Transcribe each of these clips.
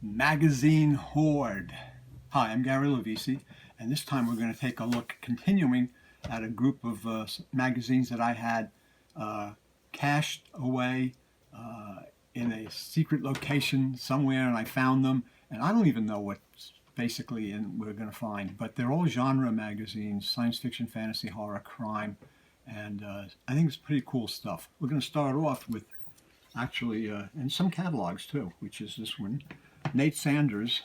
Magazine Hoard. Hi, I'm Gary Lovisi, and this time we're going to take a look, continuing at a group of magazines that I had cached away in a secret location somewhere, and I found them, and I don't even know what basically we're going to find, but they're all genre magazines: science fiction, fantasy, horror, crime, and I think it's pretty cool stuff. We're going to start off with actually, and some catalogs too, which is this one. Nate Sanders,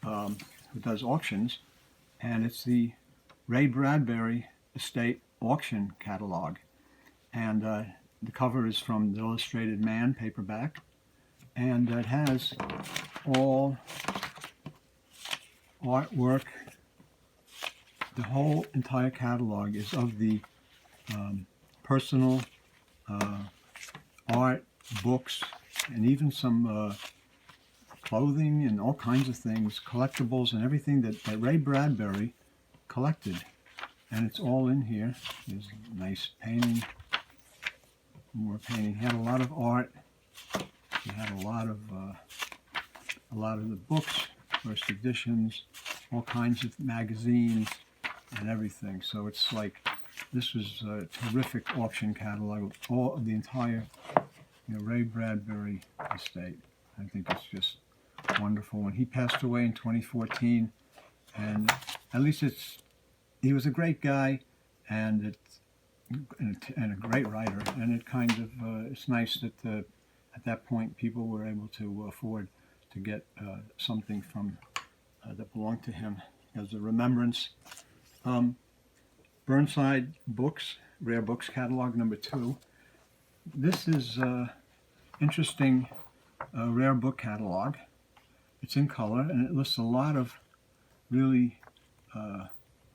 who does auctions, and it's the Ray Bradbury Estate Auction Catalog. And the cover is from the Illustrated Man paperback, and it has all artwork. The whole entire catalog is of the personal art, books, and even some clothing and all kinds of things, collectibles and everything that Ray Bradbury collected. And it's all in here. There's a nice painting, more painting. He had a lot of art. He had a lot of the books, first editions, all kinds of magazines and everything. So it's like, this was a terrific auction catalog, all of the entire Ray Bradbury estate. I think it's just wonderful. When he passed away in 2014, and at least he was a great guy, and a great writer, and it kind of it's nice that at that point people were able to afford to get something from that belonged to him as a remembrance. Burnside Books, Rare Books Catalog number 2. This is interesting rare book catalog. It's in color, and it lists a lot of really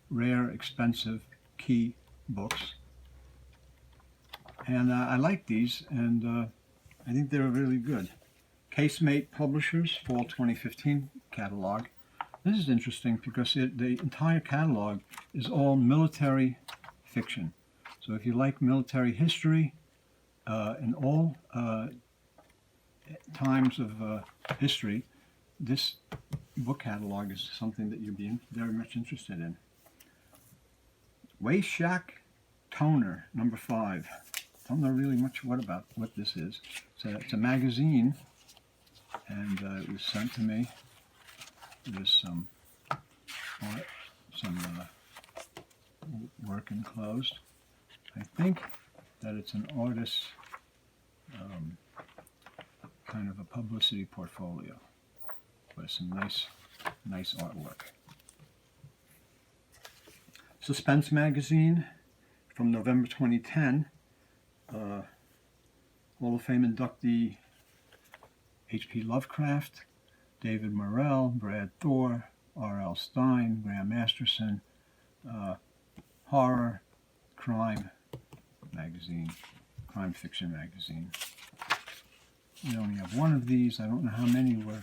rare, expensive, key books. And I like these, and I think they're really good. Casemate Publishers, Fall 2015 catalog. This is interesting because the entire catalog is all military fiction. So if you like military history and all times of history, this book catalog is something that you'd be very much interested in. Waist Shack Toner, number 5. Don't know really much about what this is. It's a magazine, and it was sent to me. There's some art, some work enclosed. I think that it's an artist's kind of a publicity portfolio with some nice artwork. Suspense magazine from November 2010. Hall of Fame inductee H.P. Lovecraft, David Morrell, Brad Thor, R.L. Stein, Graham Masterson. Horror, crime magazine, crime fiction magazine. We only have one of these. I don't know how many were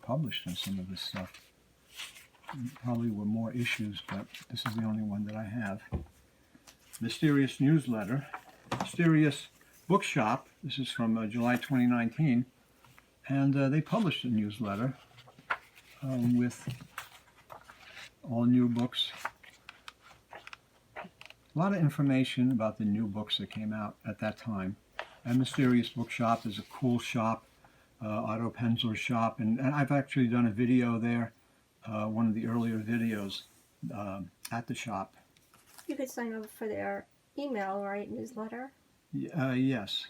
published in some of this stuff. Probably were more issues, but this is the only one that I have. Mysterious Newsletter. Mysterious Bookshop. This is from July 2019. And they published a newsletter with all new books. A lot of information about the new books that came out at that time. And Mysterious Bookshop is a cool shop, Otto Penzler's shop, and I've actually done a video there, one of the earlier videos at the shop. You could sign up for their email, right, newsletter? Yes.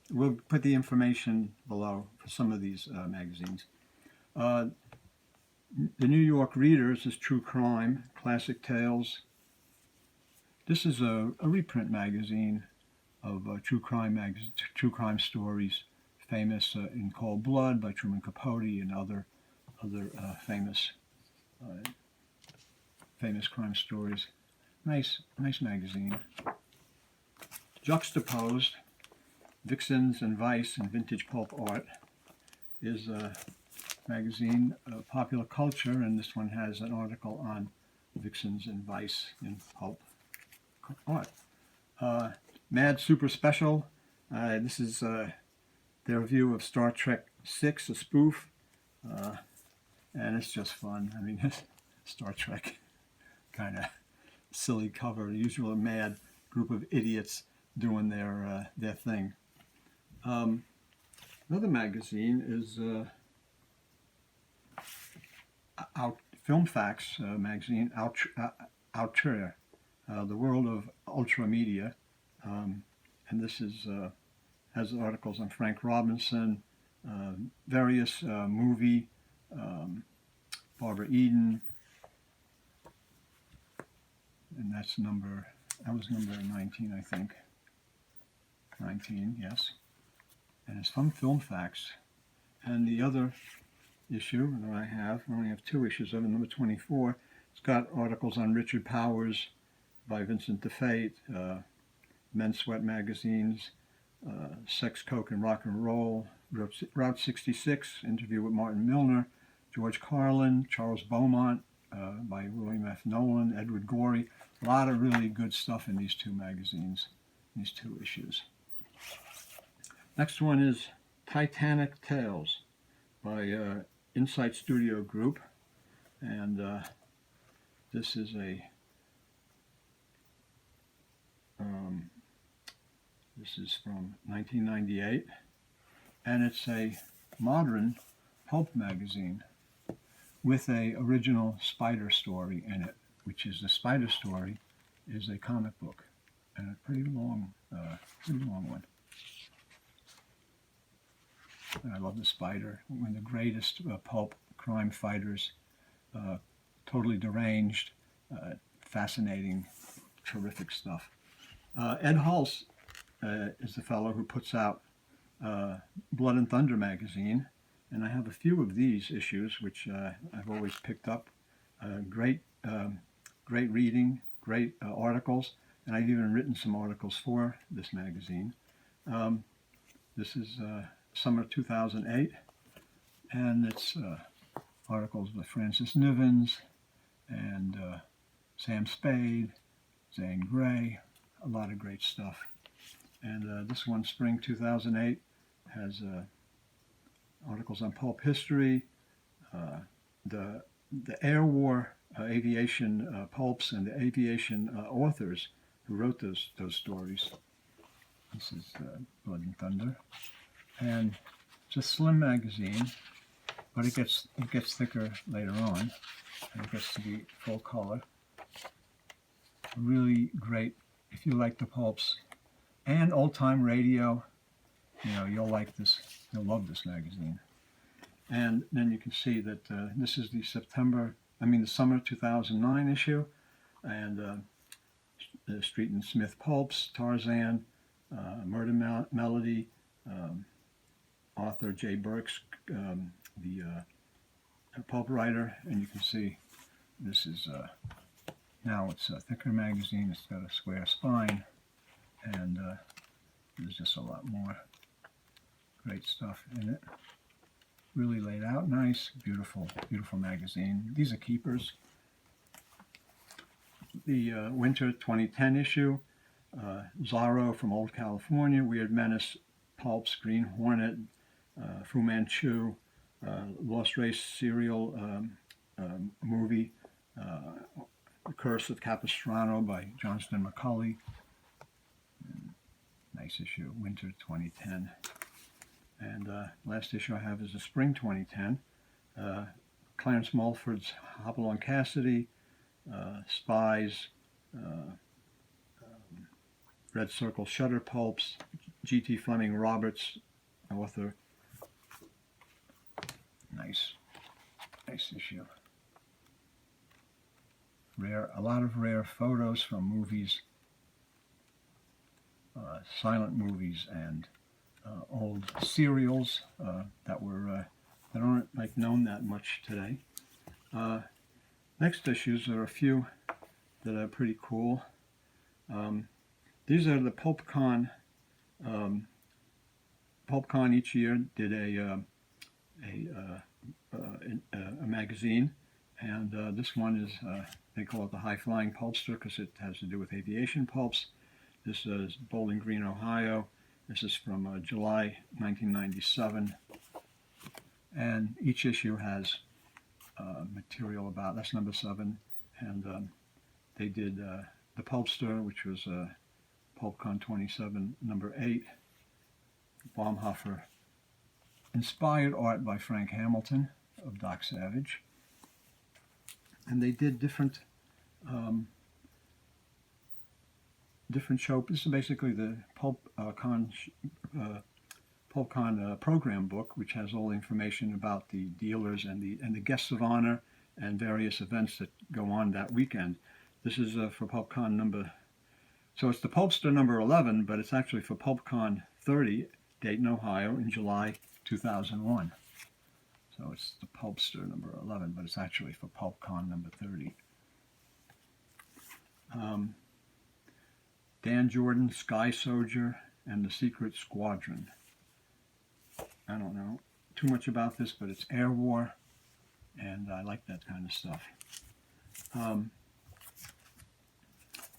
We'll put the information below for some of these magazines. The New York Readers is True Crime, Classic Tales. This is a reprint magazine of true crime stories, famous in Cold Blood by Truman Capote and other famous crime stories. Nice magazine. Juxtaposed, Vixens and Vice and Vintage Pulp Art is a magazine of popular culture, and this one has an article on Vixens and Vice in Pulp Art. Mad Super Special. This is their review of Star Trek VI, a spoof and it's just fun. I mean, Star Trek kind of silly cover, usually a mad group of idiots doing their thing. Another magazine is Film Facts magazine, Outre, the world of ultra media, and this is has articles on Frank Robinson, various movie, Barbara Eden, and that was number 19, I think. 19, yes. And it's from Film Facts. And the other issue that I only have 2 issues of it, number 24. It's got articles on Richard Powers by Vincent DeFate, Men's Sweat magazines, Sex, Coke, and Rock and Roll, Route 66, interview with Martin Milner, George Carlin, Charles Beaumont by William F. Nolan, Edward Gorey. A lot of really good stuff in these 2 magazines, these 2 issues. Next one is Titanic Tales by Insight Studio Group, and this is this is from 1998, and it's a modern pulp magazine with a original Spider story in it, which is the Spider story is a comic book, and a pretty long one. And I love the Spider, one of the greatest pulp crime fighters, totally deranged, fascinating, terrific stuff. Ed Hulse is the fellow who puts out Blood and Thunder magazine, and I have a few of these issues, which I've always picked up. Great reading, great articles, and I've even written some articles for this magazine. This is summer 2008, and it's articles by Francis Nivens and Sam Spade, Zane Grey, a lot of great stuff. And this one, spring 2008, has articles on pulp history, the Air War aviation pulps, and the aviation authors who wrote those stories. This is Blood and Thunder, and it's a slim magazine, but it gets thicker later on, and it gets to be full color. Really great if you like the pulps and old-time radio. You'll like this. You'll love this magazine. And then you can see that this is the summer 2009 issue, and the Street and Smith pulps, Tarzan, Murder Melody, author Jay Burks, the pulp writer, and you can see this is now it's a thicker magazine. It's got a square spine, and there's just a lot more great stuff in it. Really laid out nice, beautiful magazine. These are keepers. The winter 2010 issue, Zorro from Old California, Weird Menace, Pulps, Green Hornet, Fu Manchu, Lost Race serial movie, The Curse of Capistrano by Johnston McCulley. Nice issue, winter 2010. And last issue I have is the spring 2010. Clarence Mulford's Hopalong Cassidy, Spies, Red Circle Shutter Pulps, G.T. Fleming Roberts, author. Nice issue. A lot of rare photos from movies, silent movies, and old serials that aren't known that much today. Next issues are a few that are pretty cool. These are the PulpCon. PulpCon each year did a magazine, and this one is they call it the High Flying Pulpster because it has to do with aviation pulps. This is Bowling Green, Ohio. This is from July 1997, And each issue has material about, that's number 7. And they did the Pulpster, which was PulpCon 27, number 8. Baumhofer. Inspired art by Frank Hamilton of Doc Savage. And they did different show. This is basically the PulpCon program book, which has all the information about the dealers and the guests of honor and various events that go on that weekend. This is for PulpCon number. So it's the Pulpster number 11, but it's actually for PulpCon 30, Dayton, Ohio, in July 2001. So it's the Pulpster number 11, but it's actually for PulpCon number 30. Dan Jordan, Sky Soldier, and the Secret Squadron. I don't know too much about this, but it's Air War, and I like that kind of stuff.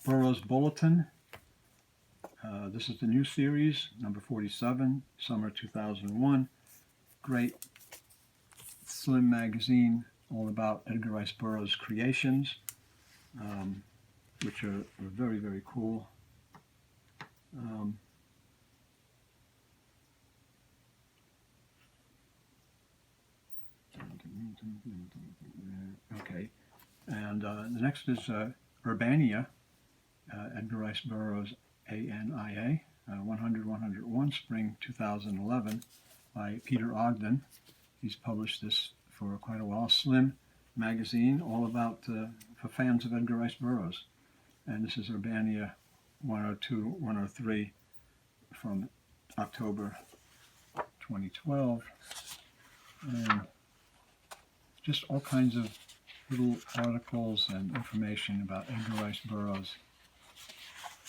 Burroughs Bulletin. This is the new series, number 47, summer 2001. Great slim magazine, all about Edgar Rice Burroughs' creations, which are very, very cool. Okay, and the next is Urbania, Edgar Rice Burroughs, ANIA, 100-101, spring 2011, by Peter Ogden. He's published this for quite a while. Slim magazine, all about for fans of Edgar Rice Burroughs. And this is Urbania 102-103 from October 2012. And just all kinds of little articles and information about Edgar Rice Burroughs,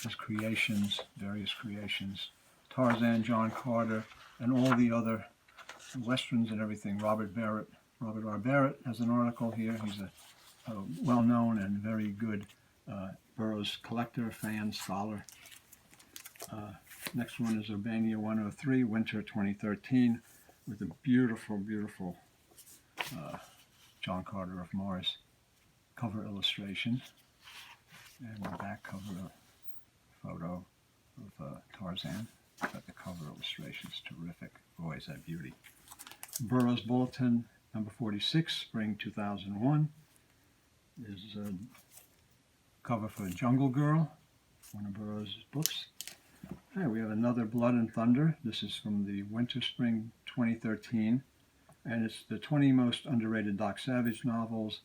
his creations, various creations, Tarzan, John Carter, and all the other westerns and everything. Robert R. Barrett has an article here. He's a well-known and very good Burroughs collector, fan, scholar. Next one is Urbania 103, winter 2013, with a beautiful, beautiful John Carter of Mars cover illustration, and the back cover photo of Tarzan. But the cover illustration is terrific. Boy, is that beauty. Burroughs Bulletin, number 46, spring 2001. Is a cover for Jungle Girl, one of Burroughs' books. Hey, we have another Blood and Thunder. This is from the winter-spring 2013. And it's the 20 most underrated Doc Savage novels.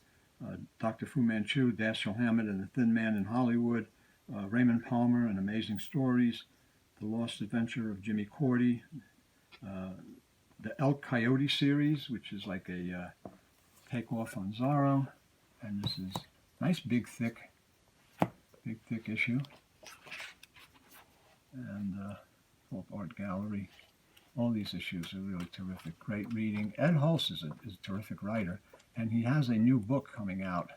Dr. Fu Manchu, Dashiell Hammett and the Thin Man in Hollywood. Raymond Palmer and Amazing Stories. The Lost Adventure of Jimmy Cordy. The El Coyote series, which is like a takeoff on Zorro. And this is nice, big, thick issue. And Pulp Art Gallery. All these issues are really terrific. Great reading. Ed Hulse is a terrific writer, and he has a new book coming out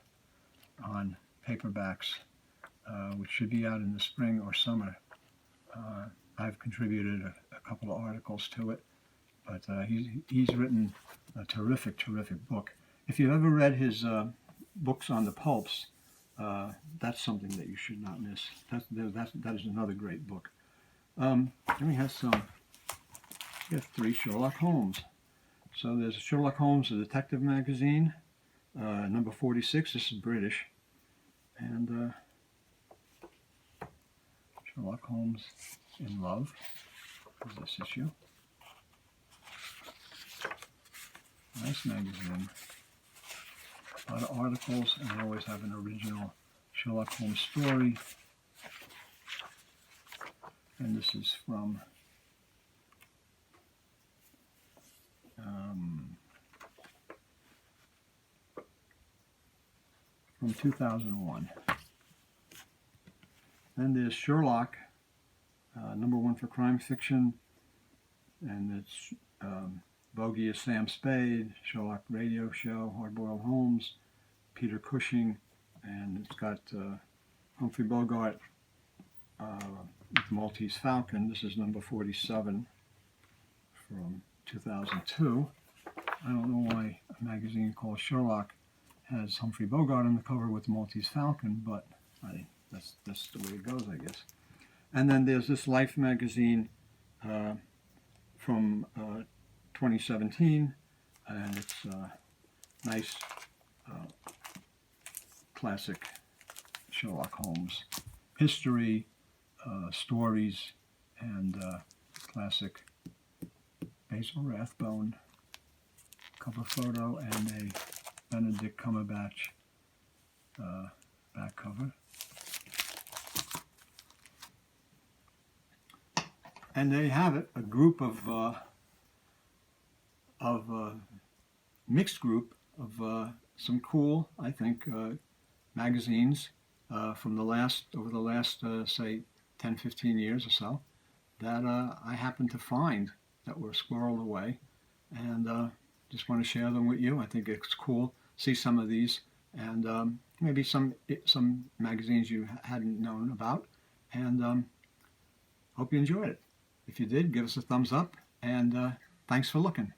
on paperbacks, which should be out in the spring or summer. I've contributed a couple of articles to it, but he's written a terrific, terrific book. If you've ever read his books on the pulps, that's something that you should not miss. That is another great book. Then we have we have 3 Sherlock Holmes. So there's Sherlock Holmes, a detective magazine, number 46. This is British. And Sherlock Holmes in Love is this issue. Nice magazine. A lot of articles, and they always have an original Sherlock Holmes story. And this is from 2001. Then there's Sherlock, number 1 for crime fiction, and it's Bogey is Sam Spade, Sherlock Radio Show, Hardboiled Holmes, Peter Cushing, and it's got Humphrey Bogart with Maltese Falcon. This is number 47 from 2002. I don't know why a magazine called Sherlock has Humphrey Bogart on the cover with the Maltese Falcon, but that's the way it goes, I guess. And then there's this Life magazine from 2017, and it's nice classic Sherlock Holmes history, stories, and classic Basil Rathbone cover photo and a Benedict Cumberbatch back cover. And there you have it, a group of mixed group of some cool, I think, magazines from over the last say 10, 15 years or so that I happened to find that were squirreled away, and just want to share them with you. I think it's cool. See some of these, and maybe some magazines you hadn't known about, and hope you enjoyed it. If you did, give us a thumbs up, and thanks for looking.